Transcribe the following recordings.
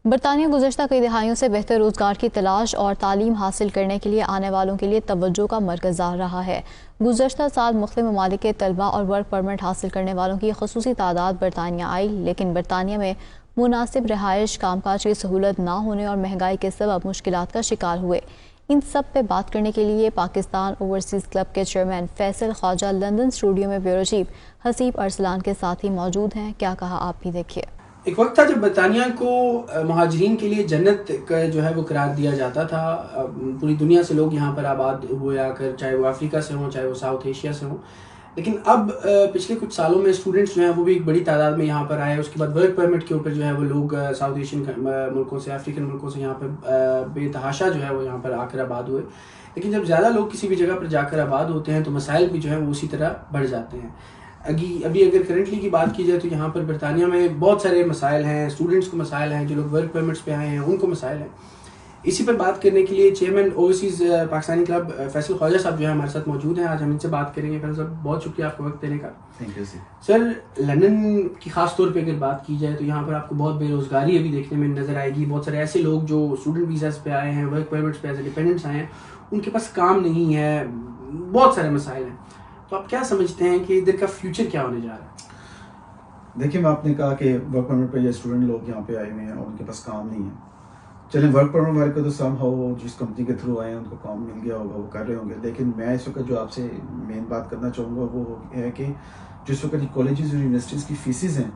برطانیہ گزشتہ کئی دہائیوں سے بہتر روزگار کی تلاش اور تعلیم حاصل کرنے کے لیے آنے والوں کے لیے توجہ کا مرکز رہا ہے۔ گزشتہ سال مختلف ممالک کے طلباء اور ورک پرمٹ حاصل کرنے والوں کی خصوصی تعداد برطانیہ آئی، لیکن برطانیہ میں مناسب رہائش، کام کاج کی سہولت نہ ہونے اور مہنگائی کے سبب مشکلات کا شکار ہوئے۔ ان سب پہ بات کرنے کے لیے پاکستان اوورسیز کلب کے چیئرمین فیصل خواجہ لندن اسٹوڈیو میں بیورو چیف حسیب ارسلان کے ساتھ ہی موجود ہیں۔ کیا کہا آپ بھی دیکھیے۔ ایک وقت تھا جب برطانیہ کو مہاجرین کے لیے جنت کا جو ہے وہ قرار دیا جاتا تھا۔ پوری دنیا سے لوگ یہاں پر آباد ہوئے آ کر، چاہے وہ افریقہ سے ہوں، چاہے وہ ساؤتھ ایشیا سے ہوں۔ لیکن اب پچھلے کچھ سالوں میں اسٹوڈنٹس جو ہیں وہ بھی ایک بڑی تعداد میں یہاں پر آئے۔ اس کے بعد ورک پرمٹ کے اوپر جو ہے وہ لوگ ساؤتھ ایشین ملکوں سے، افریقن ملکوں سے یہاں پر بے تحاشا جو ہے وہ یہاں پر آ کر آباد ہوئے۔ لیکن جب زیادہ لوگ کسی بھی جگہ پر جا کر آباد ہوتے ہیں تو مسائل بھی جو ہے وہ اسی طرح بڑھ جاتے ہیں۔ ابھی اگر کرنٹلی کی بات کی جائے تو یہاں پر برطانیہ میں بہت سارے مسائل ہیں، اسٹوڈنٹس کو مسائل ہیں، جو لوگ ورک پرمٹس پہ آئے ہیں ان کو مسائل ہیں۔ اسی پر بات کرنے کے لیے chairman overseas Pakistani club Faisal Khawaja صاحب جو ہے ہمارے ساتھ موجود ہیں۔ آج ہم ان سے بات کریں گے۔ فیصل صاحب بہت شکریہ آپ کو وقت دینے کا۔ تھینک یو سر، لندن کی خاص طور پہ اگر بات کی جائے تو یہاں پر آپ کو بہت بے روزگاری ابھی دیکھنے میں نظر آئے گی۔ بہت سارے ایسے لوگ جو اسٹوڈنٹ ویزاز پہ آئے ہیں، ورک پرمٹس پہ ایز اے ڈیپینڈنٹس آئے ہیں، ان کے پاس کام نہیں ہے، بہت سارے مسائل ہیں۔ تو آپ کیا سمجھتے ہیں کہ ادھر کا فیوچر کیا ہونے جا رہا ہے؟ دیکھیے، میں آپ نے کہا کہ ورک پرمٹ پہ یہ اسٹوڈنٹ لوگ یہاں پہ آئے ہوئے ہیں اور ان کے پاس کام نہیں ہے۔ چلیں، ورک پرمٹ والے کو تو سم ہو جس کمپنی کے تھرو آئے ہیں ان کو کام مل گیا ہوگا، وہ کر رہے ہوں گے۔ لیکن میں اس وقت جو آپ سے مین بات کرنا چاہوں گا وہ ہے کہ جس وقت کالجز اور یونیورسٹیز کی فیسز ہیں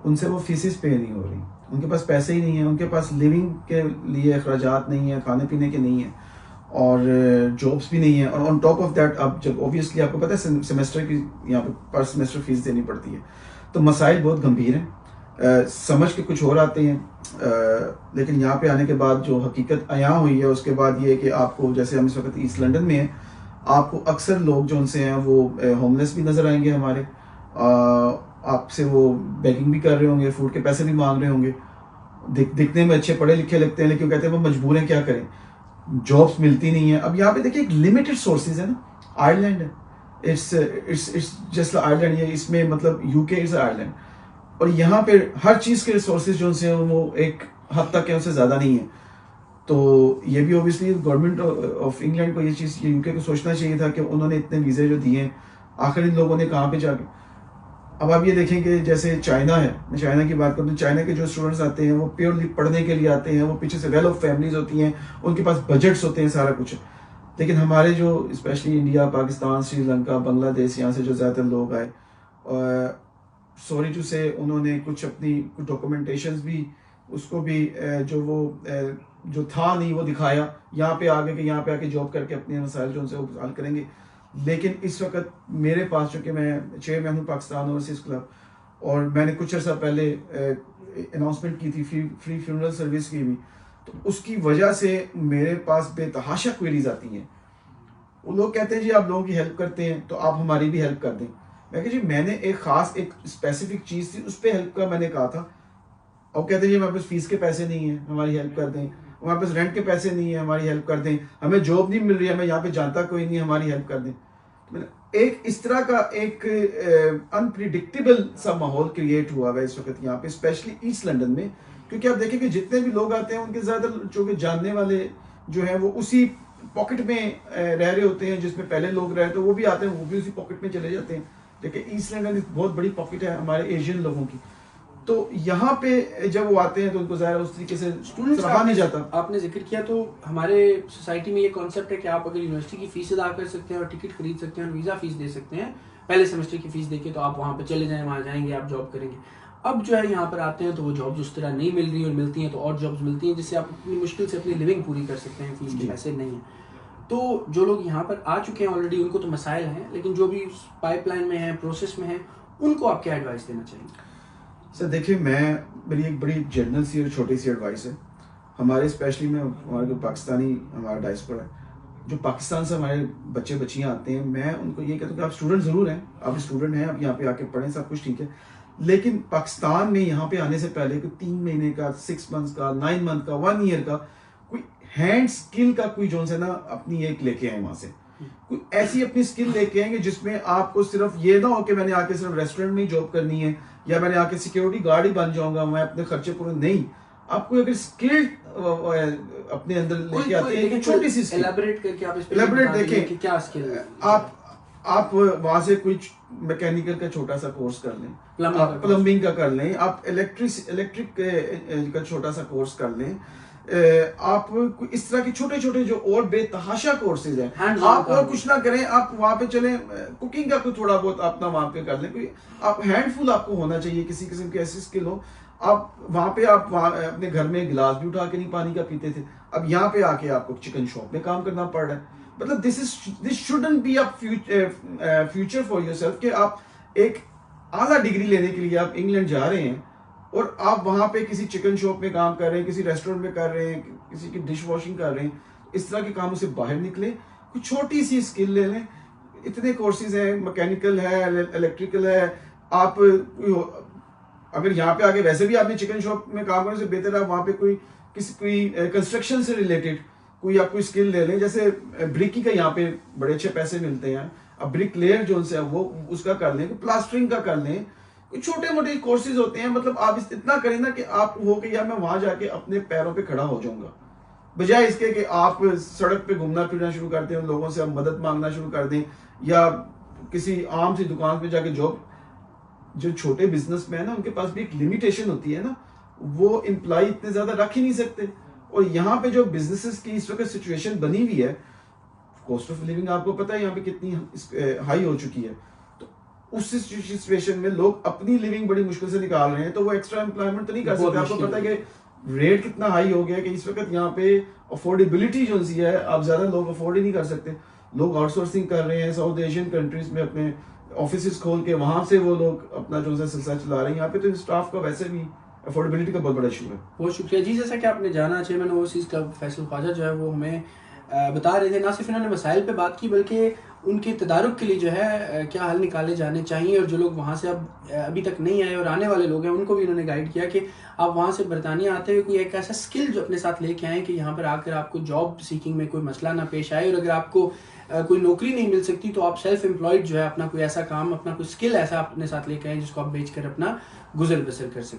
ان سے وہ فیسز پے نہیں ہو رہی، ان کے پاس پیسے ہی نہیں ہیں، ان کے پاس لیونگ کے لیے اخراجات نہیں ہیں، کھانے پینے کے نہیں ہیں، اور جابس بھی نہیں ہیں۔ اور آن ٹاپ آف دیٹ اب جب اوبیسلی آپ کو پتہ ہے سیمسٹر کی یہاں پہ پر سیمسٹر فیس دینی پڑتی ہے، تو مسائل بہت گمبھیر ہیں۔ سمجھ کے کچھ اور آتے ہیں، لیکن یہاں پہ آنے کے بعد جو حقیقت عیاں ہوئی ہے اس کے بعد یہ ہے کہ آپ کو، جیسے ہم اس وقت ایسٹ لنڈن میں ہیں، آپ کو اکثر لوگ جو ان سے ہیں وہ ہوم لیس بھی نظر آئیں گے ہمارے، آپ سے وہ بیگنگ بھی کر رہے ہوں گے، فوڈ کے پیسے بھی مانگ رہے ہوں گے، دکھنے میں اچھے پڑھے لکھے لگتے ہیں لیکن کہتے ہیں وہ مجبور ہیں، کیا کریں، جابس ملتی نہیں ہیں۔ اب یہاں پہ دیکھیں ایک لمیٹڈ سورسز ہے نا، آئرلینڈ ہے، اٹس جسٹ آئرلینڈ، یہ اس میں مطلب یو کے از آئرلینڈ، اور یہاں پہ ہر چیز کے ریسورسز جو ان سے وہ ایک حد تک ہے، ان سے زیادہ نہیں ہے۔ تو یہ بھی اوبیسلی گورنمنٹ آف انگلینڈ کو یہ چیز، یو کے کو سوچنا چاہیے تھا کہ انہوں نے اتنے ویزے جو دیے ہیں آخر ان لوگوں نے کہاں پہ جا کے۔ اب آپ یہ دیکھیں کہ جیسے چائنا ہے، میں چائنا کی بات کروں تو چائنا کے جو اسٹوڈنٹس آتے ہیں وہ پیورلی پڑھنے کے لیے آتے ہیں، وہ پیچھے سے ویل آف فیملیز ہوتی ہیں، ان کے پاس بجٹس ہوتے ہیں، سارا کچھ۔ لیکن ہمارے جو اسپیشلی انڈیا، پاکستان، سری لنکا، بنگلہ دیش، یہاں سے جو زیادہ تر لوگ آئے، سوری ٹو سے انہوں نے کچھ اپنی ڈاکومنٹیشنز بھی، اس کو بھی جو تھا نہیں وہ دکھایا، یہاں پہ آگے کہ یہاں پہ آ کے جاب کر کے اپنے مسائل جو ان سے وہ حل کریں گے۔ لیکن اس وقت میرے پاس، چونکہ میں چیئرمین ہوں پاکستان اوورسیز کلب، اور میں نے کچھ عرصہ پہلے اناؤنسمنٹ کی تھی فری فیونرل سروس کی بھی، تو اس کی وجہ سے میرے پاس بے تحاشا کوئریز آتی ہیں۔ وہ لوگ کہتے ہیں جی آپ لوگوں کی ہیلپ کرتے ہیں تو آپ ہماری بھی ہیلپ کر دیں۔ میں کہ جی میں نے ایک خاص ایک اسپیسیفک چیز تھی، اس پہ ہیلپ کا میں نے کہا تھا، اور کہتے ہیں جی ہمارے پاس فیس کے پیسے نہیں ہیں، ہماری ہیلپ کر دیں، ہمارے پاس رینٹ کے پیسے نہیں ہیں، ہماری ہیلپ کر دیں، ہمیں جاب نہیں مل رہی ہے، ہمیں یہاں پہ جانتا کوئی نہیں، ہماری ہیلپ کر دیں۔ ایک اس طرح کا ایک انپریڈکٹیبل سا ماحول کریٹ ہوا ہے اس وقت یہاں پہ، اسپیشلی ایسٹ لنڈن میں، کیونکہ آپ دیکھیں کہ جتنے بھی لوگ آتے ہیں ان کے زیادہ جو کہ جاننے والے جو ہیں وہ اسی پاکٹ میں رہ رہے ہوتے ہیں جس میں پہلے لوگ رہے، تو وہ بھی آتے ہیں، وہ بھی اسی پاکٹ میں چلے جاتے ہیں۔ لیکن ایسٹ لنڈن بہت بڑی پاکٹ ہے ہمارے ایشین لوگوں کی، تو یہاں پہ جب وہ آتے ہیں تو ان کو ظاہر اس طریقے سے سراہا نہیں جاتا۔ آپ نے ذکر کیا تو ہمارے سوسائٹی میں یہ کانسیپٹ ہے کہ آپ اگر یونیورسٹی کی فیس ادا کر سکتے ہیں اور ٹکٹ خرید سکتے ہیں اور ویزا فیس دے سکتے ہیں، پہلے سیمسٹر کی فیس دے کے، تو آپ وہاں پہ چلے جائیں، وہاں جائیں گے، آپ جاب کریں گے۔ اب جو ہے یہاں پر آتے ہیں تو وہ جابز اس طرح نہیں مل رہی، اور ملتی ہیں تو اور جابز ملتی ہیں جس سے آپ اپنی مشکل سے اپنی لیونگ پوری کر سکتے ہیں، فیس کے پیسے نہیں ہیں۔ تو جو لوگ یہاں پر آ چکے ہیں آلریڈی ان کو تو مسائل ہیں، لیکن جو بھی پائپ لائن میں ہیں، پروسیس میں ہیں، ان کو آپ کیا ایڈوائس دینا چاہیں گے؟ سر دیکھیے، میری ایک بڑی جنرل سی اور چھوٹی سی ایڈوائس ہے ہمارے، اسپیشلی میں ہمارے جو پاکستانی ہمارا ڈائسپورا ہے، جو پاکستان سے ہمارے بچے بچیاں آتے ہیں، میں ان کو یہ کہتا ہوں کہ آپ اسٹوڈنٹ ضرور ہیں، آپ اسٹوڈنٹ ہیں، آپ یہاں پہ آ کے پڑھیں، سب کچھ ٹھیک ہے، لیکن پاکستان میں یہاں پہ آنے سے پہلے کوئی 3 مہینے کا، 6 منتھس کا، 9 منتھ کا، 1 ایئر کا کوئی ہینڈ اسکل کا کوئی جو ہے نا اپنی ایک لے کے آئیں، وہاں سے کوئی ایسی اپنی اسکل لے کے آئیں گے جس میں آپ کو صرف یہ نہ ہو کہ میں نے آ کے صرف ریسٹورینٹ میں ہی جاب کرنی ہے، یا میں نے آ کے سیکیورٹی گارڈ ہی بن جاؤں گا، میں اپنے خرچے پورے نہیں۔ آپ کو اگر اسکلڈ اپنے اندر لے کے آتے ہیں چھوٹی سی ایلیبریٹ کر کے آپ اس ایلیبریٹ دیکھیں کہ کیا اسکل ہے. آپ وہاں سے کچھ میکینیکل کا چھوٹا سا کورس کر لیں, پلمبنگ کا کر لیں, آپ الیکٹرک کا چھوٹا سا کورس کر لیں, آپ اس طرح کے چھوٹے چھوٹے جو اور بے تحاشا کورسز ہیں, آپ اور کچھ نہ کریں, آپ وہاں پہ چلیں, کوکنگ کا کوئی تھوڑا بہت اپنا وہاں پہ کر لیں, کوئی آپ ہینڈ فل آپ کو ہونا چاہیے کسی قسم کی ایسی اسکل ہو. آپ وہاں پہ آپ اپنے گھر میں گلاس بھی اٹھا کے نہیں پانی کا پیتے تھے, اب یہاں پہ آ کے آپ کو چکن شاپ میں کام کرنا پڑ رہا ہے. مطلب this shouldn't be a future for yourself کہ آپ ایک اعلیٰ ڈگری لینے کے لیے آپ انگلینڈ جا رہے ہیں اور آپ وہاں پہ کسی چکن شاپ میں کام کر رہے ہیں, کسی ریسٹورینٹ میں کر رہے ہیں, کسی کی ڈش واشنگ کر رہے ہیں. اس طرح کے کاموں سے باہر نکلیں, کوئی چھوٹی سی اسکل لے لیں. اتنے کورسز ہیں, میکینیکل ہے, الیکٹریکل ہے. آپ اگر یہاں پہ آگے ویسے بھی آپ نے چکن شاپ میں کام کرنے سے بہتر ہے وہاں پہ کوئی کنسٹرکشن سے ریلیٹڈ کوئی آپ کوئی اسکل لے لیں. جیسے برکی کا یہاں پہ بڑے اچھے پیسے ملتے ہیں, اب بریک لیئر جو ان سے وہ اس کا کر لیں, پلاسٹرنگ کا کر لیں, کوئی چھوٹے موٹے کورسز ہوتے ہیں. مطلب آپ اتنا کریں نا کہ آپ ہو کہ یا میں وہاں جا کے اپنے پیروں پہ کھڑا ہو جاؤں گا, بجائے اس کے کہ آپ سڑک پہ گھومنا پھرنا شروع کر دیں, لوگوں سے مدد مانگنا شروع کر دیں, یا کسی عام سی دکان پہ جا کے جو چھوٹے بزنس مین ہیں ان کے پاس بھی ایک لمیٹیشن ہوتی ہے نا, وہ امپلائی اتنے زیادہ رکھ ہی نہیں سکتے. اور یہاں پہ جو بزنسز کی اس وقت سچویشن بنی ہوئی ہے, کاسٹ آف لیونگ آپ کو پتہ ہے یہاں پہ کتنی ہائی ہو چکی ہے, تو اس سچویشن میں لوگ اپنی لیونگ بڑی مشکل سے نکال رہے ہیں, تو وہ ایکسٹرا امپلائمنٹ تو نہیں کر سکتے. آپ کو پتہ ہے کہ ریٹ کتنا ہائی ہو گیا کہ اس وقت یہاں پہ افورڈیبلٹی جو سی ہے, آپ زیادہ لوگ افورڈ ہی نہیں کر سکتے. لوگ آؤٹ سورسنگ کر رہے ہیں ساؤتھ ایشین کنٹریز میں, اپنے آفیسز کھول کے وہاں سے وہ لوگ اپنا جو سلسلہ چلا رہے ہیں. یہاں پہ تو اسٹاف کا ویسے بھی افورڈیبلٹی کا بہت بڑا ایشو ہے. بہت شکریہ جی. جیسا کہ آپ نے جانا, چیئرمین اوورسیز کلب فیصل خواجہ جو ہے وہ ہمیں بتا رہے تھے, نہ صرف انہوں نے مسائل پہ بات کی بلکہ ان کے تدارک کے لیے جو ہے کیا حل نکالے جانے چاہیے, اور جو لوگ وہاں سے ابھی تک نہیں آئے اور آنے والے لوگ ہیں ان کو بھی انہوں نے گائیڈ کیا کہ آپ وہاں سے برطانیہ آتے ہوئے کوئی ایک ایسا اسکل جو اپنے ساتھ لے کے آئیں کہ یہاں پر آ کر آپ کو جاب سیکنگ میں کوئی مسئلہ نہ پیش آئے, اور اگر آپ کو کوئی نوکری نہیں مل سکتی تو آپ سیلف امپلائڈ جو ہے اپنا کوئی ایسا کام, اپنا کوئی اسکل ایسا اپنے ساتھ لے کے آئیں جس کو آپ بیچ کر اپنا گزر بسر کر سکیں.